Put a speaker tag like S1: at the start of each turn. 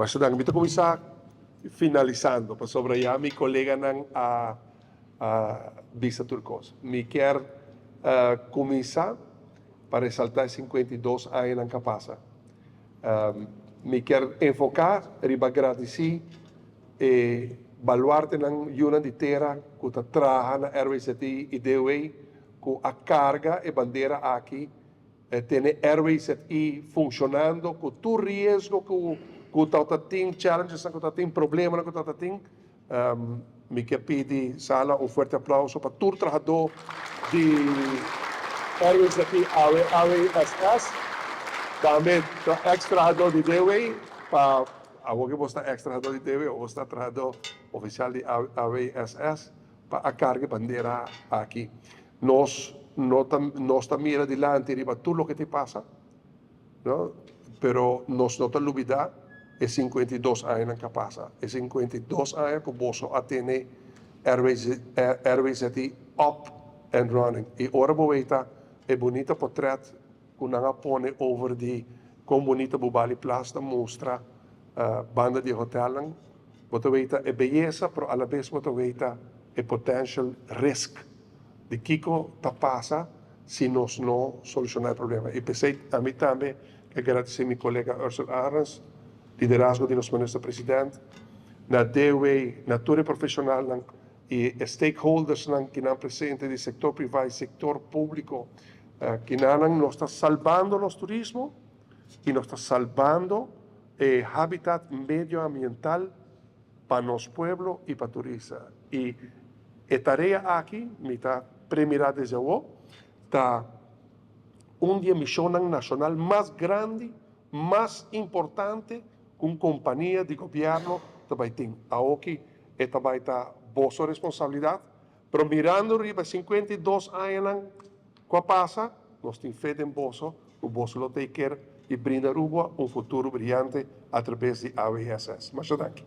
S1: Mas dan kita começar finalizando para sobrayar mi colega ng Vista Turcos. Me quer começar para ressaltar 52 anos ng kapasa. Me quer enfocar, riba agradecer e baluarte ng yuna de terra que está trabalhando na RWZI e DOE com a carga e bandeira aqui tem RWZI funcionando com todo risco que está tem challenges, que está tem problemas, que está tem me quer pedir sala forte aplauso para todo trabalhador de RWZI AWSS, também ex-trabalhador de DOE para agora que você está ex-trabalhador de DOE ou você está trabalhador oficial de AWSS para a carga bandeira aqui. Nós também adelante riba tudo o que te passa, não? Pero nós não te olvidar é 52 anos que passa. É 52 anos que você atende RWZI up and running. E ora boeta é bonita portret que nós põe over de como bonita bubali plasta mostra banda de hotel. Você veita é beleza, pero a la vez você veita é potential risk de Kiko ta passa se nós não solucionar o problema. E pensei a mim também que agradecer meu colega Ursula Arens, liderazgo de nosso ministro-presidente, na DOE, na toda profissional e stakeholders que estão presentes do setor privado e setor público, que nos está salvando o turismo e nos está salvando o habitat medioambiental para nosso pueblo e para turistas. E a tarefa aqui, me está premiada desde hoje, está dia missão nacional mais grande, mais importante que uma companhia de governo também tem. Aqui, também está vossa responsabilidade, mas mirando riba 52 anos que passa, nós temos fé em vosso, o vosso lo take care e brindar um futuro brilhante através de AWSS. Muito obrigado.